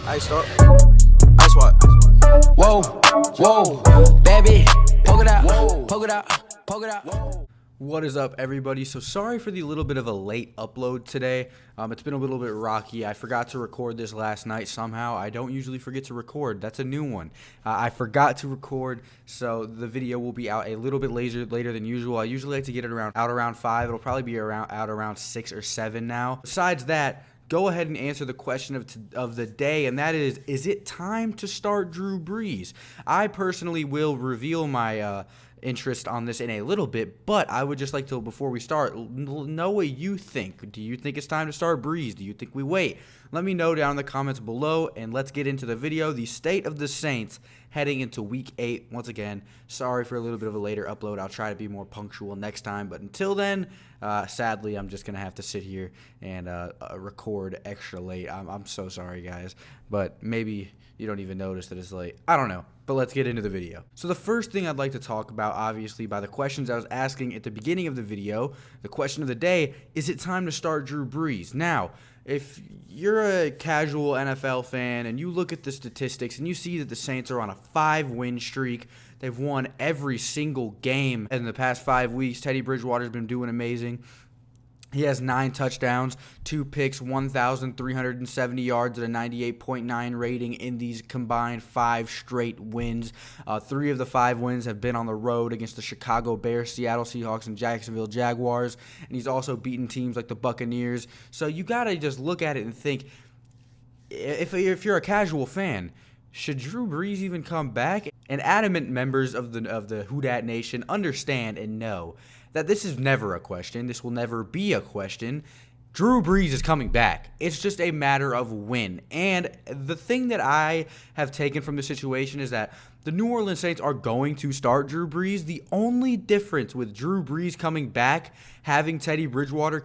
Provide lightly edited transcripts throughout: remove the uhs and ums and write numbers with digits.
I start. I swat. Whoa, whoa, baby, poke it out, poke it out, poke it out. What is up, everybody? So sorry for the little bit of a late upload today. It's been a little bit rocky. I forgot to record this last night somehow. I don't usually forget to record. That's a new one. I forgot to record, so the video will be out a little bit later than usual. I usually like to get it out around 5. It'll probably be out around 6 or 7 now. Besides that, go ahead and answer the question of the day, and that is it time to start Drew Brees? I personally will reveal my interest on this in a little bit, but I would just like to, before we start, know what you think. Do you think it's time to start Brees? Do you think we wait? Let me know down in the comments below, and let's get into the video. The state of the Saints heading into Week 8. Once again, sorry for a little bit of a later upload. I'll try to be more punctual next time, but until then, sadly, I'm just going to have to sit here and record extra late. I'm so sorry, guys, but maybe you don't even notice that it's late. I don't know, but let's get into the video. So the first thing I'd like to talk about, obviously, by the questions I was asking at the beginning of the video, the question of the day, is it time to start Drew Brees? Now, if you're a casual NFL fan and you look at the statistics and you see that the Saints are on a 5-win streak, they've won every single game in the past 5 weeks. Teddy Bridgewater's been doing amazing. He has 9 touchdowns, 2 picks, 1,370 yards at a 98.9 rating in these combined 5 straight wins. 3 of the 5 wins have been on the road against the Chicago Bears, Seattle Seahawks, and Jacksonville Jaguars. And he's also beaten teams like the Buccaneers. So you got to just look at it and think, if you're a casual fan, should Drew Brees even come back? And adamant members of the WHODAT Nation understand and know that this is never a question. This will never be a question. Drew Brees is coming back. It's just a matter of when. And the thing that I have taken from the situation is that the New Orleans Saints are going to start Drew Brees. The only difference with Drew Brees coming back, having Teddy Bridgewater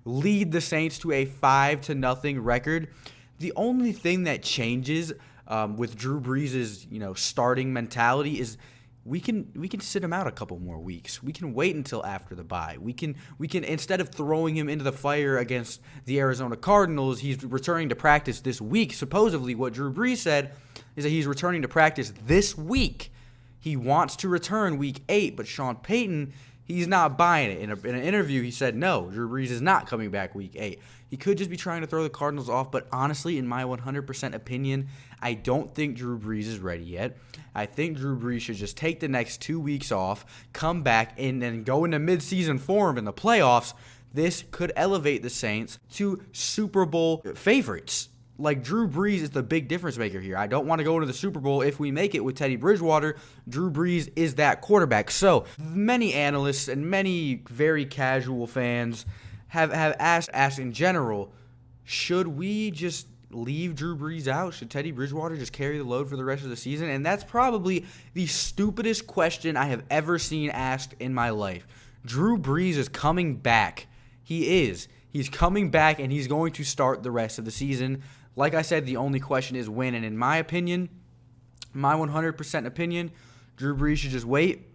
lead the Saints to a 5-0 record, the only thing that changes with Drew Brees' starting mentality is we can sit him out a couple more weeks. We can wait until after the bye. We can instead of throwing him into the fire against the Arizona Cardinals, he's returning to practice this week. Supposedly, what Drew Brees said is that he's returning to practice this week. He wants to return Week 8, but Sean Payton, he's not buying it. In an interview, he said, no, Drew Brees is not coming back Week 8. He could just be trying to throw the Cardinals off, but honestly, in my 100% opinion, I don't think Drew Brees is ready yet. I think Drew Brees should just take the next 2 weeks off, come back, and then go into midseason form in the playoffs. This could elevate the Saints to Super Bowl favorites. Like, Drew Brees is the big difference maker here. I don't want to go into the Super Bowl if we make it with Teddy Bridgewater. Drew Brees is that quarterback. So many analysts and many very casual fans have asked in general, should we just leave Drew Brees out? Should Teddy Bridgewater just carry the load for the rest of the season? And that's probably the stupidest question I have ever seen asked in my life. Drew Brees is coming back. He is. He's coming back, and he's going to start the rest of the season. Like I said, the only question is when. And in my opinion, my 100% opinion, Drew Brees should just wait,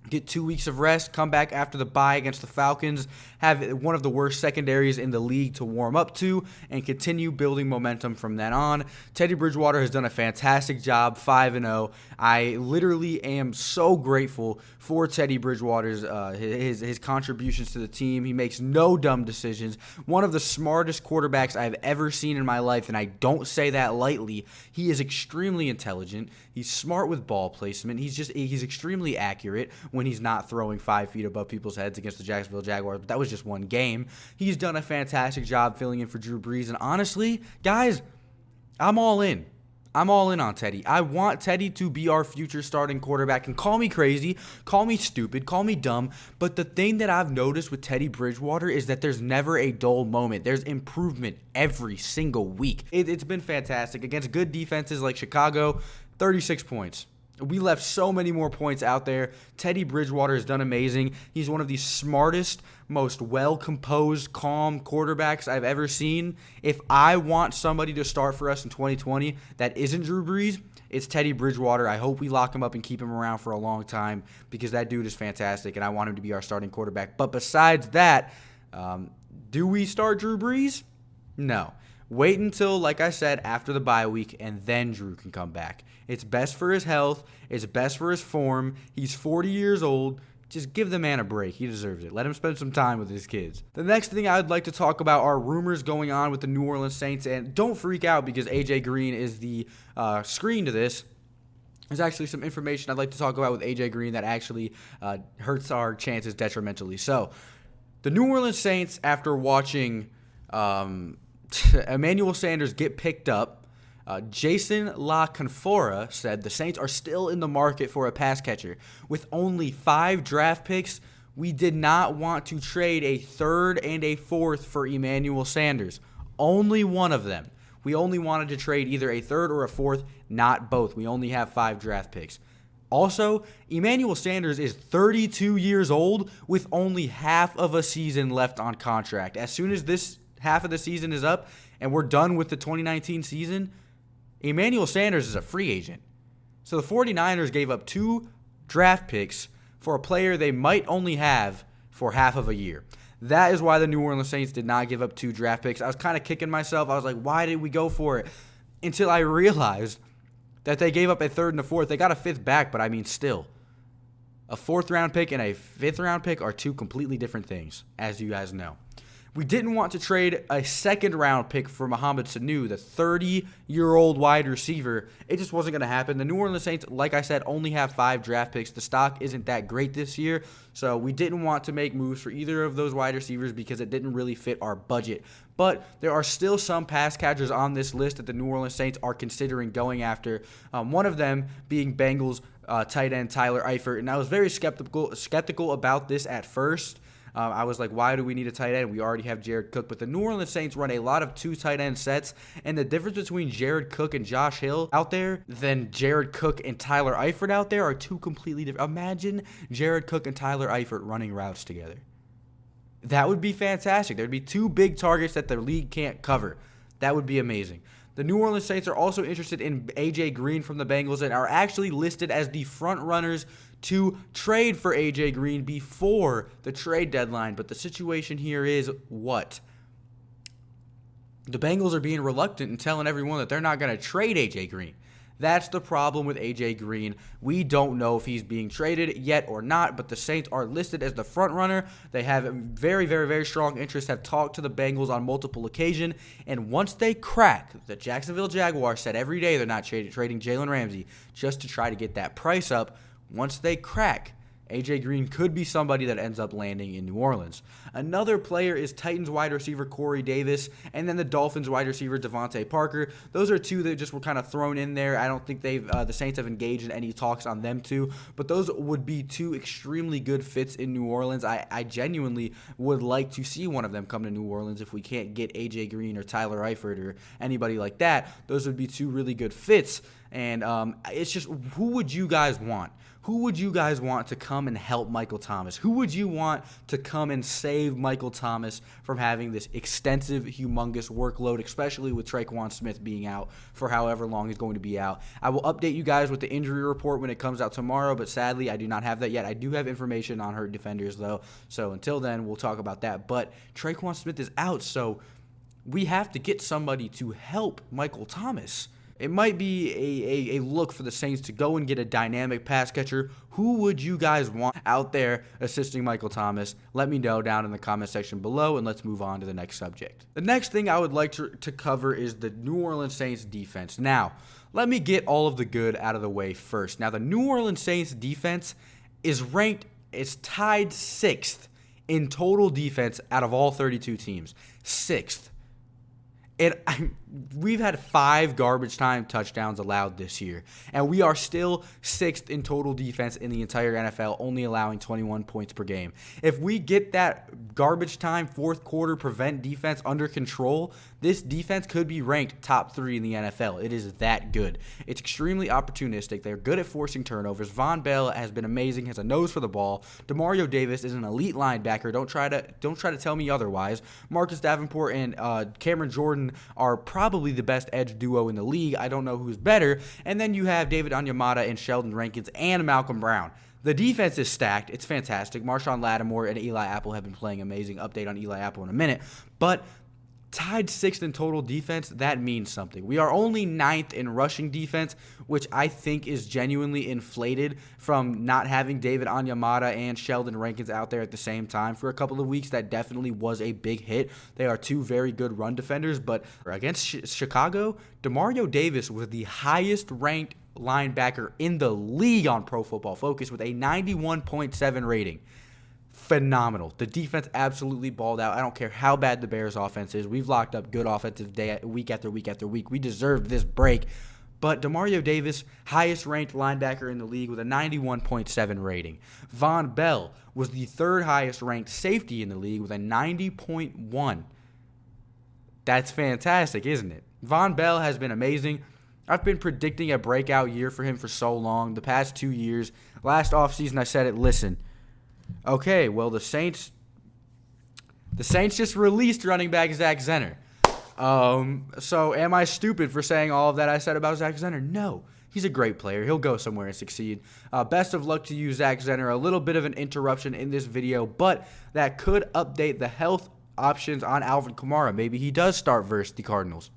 get 2 weeks of rest, come back after the bye against the Falcons, have one of the worst secondaries in the league to warm up to, and continue building momentum from then on. Teddy Bridgewater has done a fantastic job, 5-0. I literally am so grateful for Teddy Bridgewater's his contributions to the team. He makes no dumb decisions. One of the smartest quarterbacks I've ever seen in my life, and I don't say that lightly. He is extremely intelligent. He's smart with ball placement. He's extremely accurate when he's not throwing 5 feet above people's heads against the Jacksonville Jaguars. But that was just one game. He's done a fantastic job filling in for Drew Brees. And honestly, guys, I'm all in. I'm all in on Teddy. I want Teddy to be our future starting quarterback. And call me crazy, call me stupid, call me dumb. But the thing that I've noticed with Teddy Bridgewater is that there's never a dull moment. There's improvement every single week. It's been fantastic. Against good defenses like Chicago, 36 points. We left so many more points out there. Teddy Bridgewater has done amazing. He's one of the smartest, most well-composed, calm quarterbacks I've ever seen. If I want somebody to start for us in 2020 that isn't Drew Brees, it's Teddy Bridgewater. I hope we lock him up and keep him around for a long time because that dude is fantastic, and I want him to be our starting quarterback. But besides that, do we start Drew Brees? No. Wait until, like I said, after the bye week, and then Drew can come back. It's best for his health. It's best for his form. He's 40 years old. Just give the man a break. He deserves it. Let him spend some time with his kids. The next thing I'd like to talk about are rumors going on with the New Orleans Saints. And don't freak out because AJ Green is the screen to this. There's actually some information I'd like to talk about with AJ Green that actually hurts our chances detrimentally. So, the New Orleans Saints, after watching Emmanuel Sanders get picked up, Jason La Canfora said the Saints are still in the market for a pass catcher. With only 5 draft picks, we did not want to trade a 3rd and a 4th for Emmanuel Sanders. Only one of them. We only wanted to trade either a 3rd or a 4th, not both. We only have 5 draft picks. Also, Emmanuel Sanders is 32 years old with only half of a season left on contract. As soon as this half of the season is up and we're done with the 2019 season, Emmanuel Sanders is a free agent. So the 49ers gave up 2 draft picks for a player they might only have for half of a year. That is why the New Orleans Saints did not give up 2 draft picks. I was kind of kicking myself. I was like, why did we go for it? Until I realized that they gave up a 3rd and a 4th. They got a 5th back, but I mean still. A 4th round pick and a 5th round pick are 2 completely different things, as you guys know. We didn't want to trade a 2nd round pick for Mohamed Sanu, the 30-year-old wide receiver. It just wasn't going to happen. The New Orleans Saints, like I said, only have 5 draft picks. The stock isn't that great this year, so we didn't want to make moves for either of those wide receivers because it didn't really fit our budget. But there are still some pass catchers on this list that the New Orleans Saints are considering going after. One of them being Bengals tight end Tyler Eifert, and I was very skeptical about this at first. I was like, why do we need a tight end? We already have Jared Cook. But the New Orleans Saints run a lot of 2 tight end sets. And the difference between Jared Cook and Josh Hill out there than Jared Cook and Tyler Eifert out there are 2 completely different. Imagine Jared Cook and Tyler Eifert running routes together. That would be fantastic. There'd be 2 big targets that the league can't cover. That would be amazing. The New Orleans Saints are also interested in AJ Green from the Bengals and are actually listed as the front runners to trade for AJ Green before the trade deadline. But the situation here is what? The Bengals are being reluctant and telling everyone that they're not going to trade AJ Green. That's the problem with AJ Green. We don't know if he's being traded yet or not, but the Saints are listed as the front runner. They have very, very, very strong interest, have talked to the Bengals on multiple occasions, and once they crack, the Jacksonville Jaguars said every day they're not trading Jalen Ramsey just to try to get that price up. Once they crack, AJ Green could be somebody that ends up landing in New Orleans. Another player is Titans wide receiver Corey Davis, and then the Dolphins wide receiver Devontae Parker. Those are 2 that just were kind of thrown in there. I don't think the Saints have engaged in any talks on them 2, but those would be 2 extremely good fits in New Orleans. I genuinely would like to see one of them come to New Orleans if we can't get AJ Green or Tyler Eifert or anybody like that. Those would be 2 really good fits, and it's just, who would you guys want? Who would you guys want to come and help Michael Thomas? Who would you want to come and save Michael Thomas from having this extensive, humongous workload, especially with Tre'Quan Smith being out for however long he's going to be out? I will update you guys with the injury report when it comes out tomorrow, but sadly, I do not have that yet. I do have information on hurt defenders, though, so until then, we'll talk about that. But Tre'Quan Smith is out, so we have to get somebody to help Michael Thomas. It might be a look for the Saints to go and get a dynamic pass catcher. Who would you guys want out there assisting Michael Thomas? Let me know down in the comment section below, and let's move on to the next subject. The next thing I would like to cover is the New Orleans Saints defense. Now, let me get all of the good out of the way first. Now, the New Orleans Saints defense is tied 6th in total defense out of all 32 teams. 6th. We've had 5 garbage time touchdowns allowed this year, and we are still 6th in total defense in the entire NFL, only allowing 21 points per game. If we get that garbage time 4th quarter prevent defense under control, this defense could be ranked top 3 in the NFL. It is that good. It's extremely opportunistic. They're good at forcing turnovers. Von Bell has been amazing, has a nose for the ball. Demario Davis is an elite linebacker. Don't try to tell me otherwise. Marcus Davenport and Cameron Jordan are probably the best edge duo in the league. I don't know who's better. And then you have David Onyemata and Sheldon Rankins and Malcolm Brown. The defense is stacked. It's fantastic. Marshawn Lattimore and Eli Apple have been playing amazing. Update on Eli Apple in a minute. But tied 6th in total defense. That means something. We are only 9th in rushing defense, which I think is genuinely inflated from not having David Onyemata and Sheldon Rankins out there at the same time for a couple of weeks. That definitely was a big hit. They are two very good run defenders, but against Chicago, Demario Davis was the highest ranked linebacker in the league on Pro Football Focus with a 91.7 rating. Phenomenal. The defense absolutely balled out. I don't care how bad the Bears offense is. We've locked up good offensive day week after week after week. We deserve this break. But Demario Davis, highest ranked linebacker in the league with a 91.7 rating. Von Bell was the 3rd highest ranked safety in the league with a 90.1. That's fantastic, isn't it? Von Bell has been amazing. I've been predicting a breakout year for him for so long, the past 2 years. Last offseason I said it, listen, okay, well, the Saints just released running back Zach Zenner. So am I stupid for saying all of that I said about Zach Zenner? No. He's a great player. He'll go somewhere and succeed. Best of luck to you, Zach Zenner. A little bit of an interruption in this video, but that could update the health options on Alvin Kamara. Maybe he does start versus the Cardinals.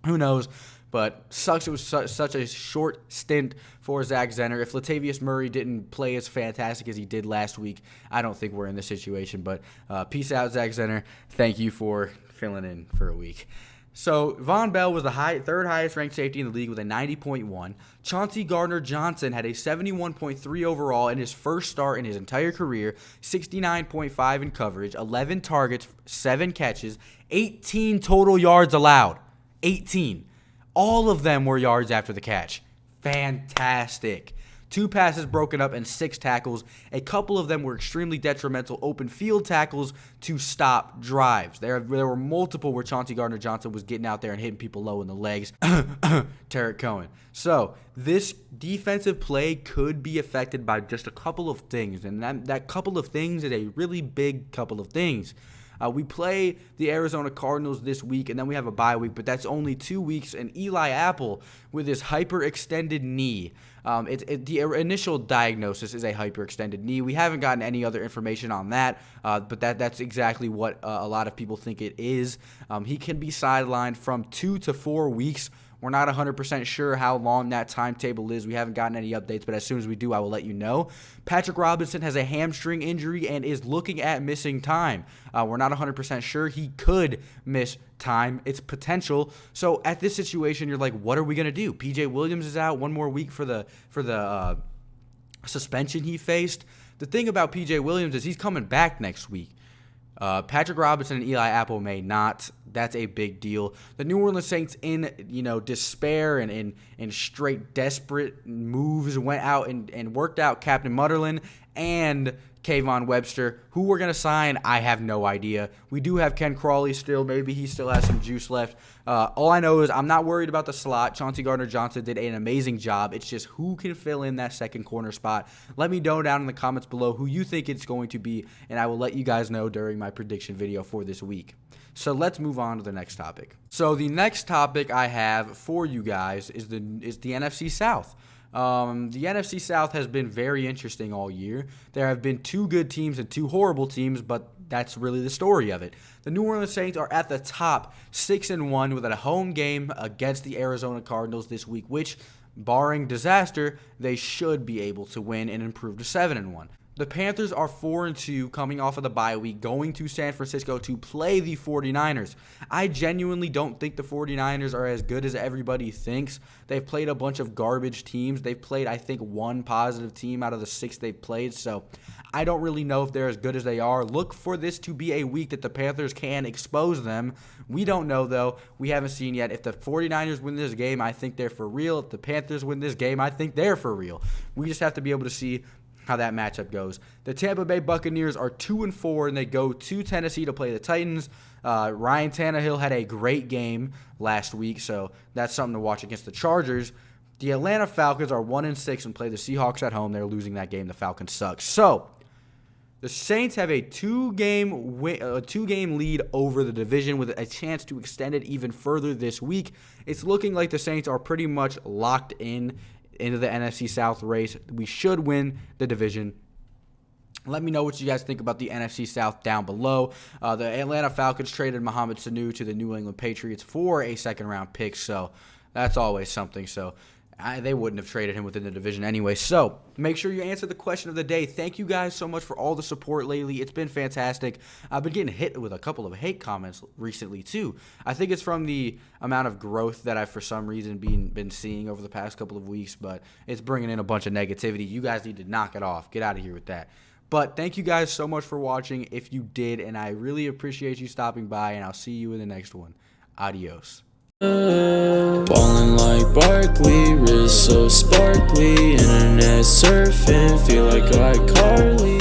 Who knows? But sucks it was such a short stint for Zach Zenner. If Latavius Murray didn't play as fantastic as he did last week, I don't think we're in this situation. But peace out, Zach Zenner. Thank you for filling in for a week. So Von Bell was the 3rd highest ranked safety in the league with a 90.1. Chauncey Gardner-Johnson had a 71.3 overall in his first start in his entire career, 69.5 in coverage, 11 targets, 7 catches, 18 total yards allowed. 18. All of them were yards after the catch. Fantastic. 2 passes broken up and 6 tackles. A couple of them were extremely detrimental open field tackles to stop drives. There were multiple where Chauncey Gardner-Johnson was getting out there and hitting people low in the legs. Tarek Cohen. So this defensive play could be affected by just a couple of things. And that couple of things is a really big couple of things. We play the Arizona Cardinals this week, and then we have a bye week, but that's only 2 weeks. And Eli Apple, with his hyperextended knee, the initial diagnosis is a hyperextended knee. We haven't gotten any other information on that, but that's exactly what a lot of people think it is. He can be sidelined from 2 to 4 weeks. We're not 100% sure how long that timetable is. We haven't gotten any updates, but as soon as we do, I will let you know. Patrick Robinson has a hamstring injury and is looking at missing time. We're not 100% sure. He could miss time. It's potential. So at this situation, you're like, what are we going to do? PJ Williams is out 1 more week for the suspension he faced. The thing about PJ Williams is he's coming back next week. Patrick Robinson and Eli Apple may not. That's a big deal. The New Orleans Saints, in despair and in straight desperate moves, went out and worked out Captain Mutterlin and Kayvon Webster. Who we're going to sign, I have no idea. We do have Ken Crawley still. Maybe he still has some juice left. All I know is I'm not worried about the slot. Chauncey Gardner-Johnson did an amazing job. It's just who can fill in that second corner spot. Let me know down in the comments below who you think it's going to be, and I will let you guys know during my prediction video for this week. So let's move on to the next topic. So the next topic I have for you guys is the NFC South. The NFC South has been very interesting all year. There have been 2 good teams and 2 horrible teams, but that's really the story of it. The New Orleans Saints are at the top, 6-1, with a home game against the Arizona Cardinals this week, which, barring disaster, they should be able to win and improve to 7-1. The Panthers are 4-2 coming off of the bye week, going to San Francisco to play the 49ers. I genuinely don't think the 49ers are as good as everybody thinks. They've played a bunch of garbage teams. They've played, I think, 1 positive team out of the 6 they've played, so I don't really know if they're as good as they are. Look for this to be a week that the Panthers can expose them. We don't know, though. We haven't seen yet. If the 49ers win this game, I think they're for real. If the Panthers win this game, I think they're for real. We just have to be able to see how that matchup goes. The Tampa Bay Buccaneers are 2-4, and they go to Tennessee to play the Titans. Ryan Tannehill had a great game last week, so that's something to watch against the Chargers. The Atlanta Falcons are 1-6 and play the Seahawks at home. They're losing that game. The Falcons suck. So the Saints have a 2-game lead over the division with a chance to extend it even further this week. It's looking like the Saints are pretty much locked into the NFC South race. We should win the division. Let me know what you guys think about the NFC South down below. The Atlanta Falcons traded Mohamed Sanu to the New England Patriots for a second-round pick, so that's always something. So they wouldn't have traded him within the division anyway. So make sure you answer the question of the day. Thank you guys so much for all the support lately. It's been fantastic. I've been getting hit with a couple of hate comments recently too. I think it's from the amount of growth that I've for some reason been seeing over the past couple of weeks, but it's bringing in a bunch of negativity. You guys need to knock it off. Get out of here with that. But thank you guys so much for watching if you did, and I really appreciate you stopping by, and I'll see you in the next one. Adios. Ballin' like Barkley, wrist so sparkly, internet surfing, feel like iCarly.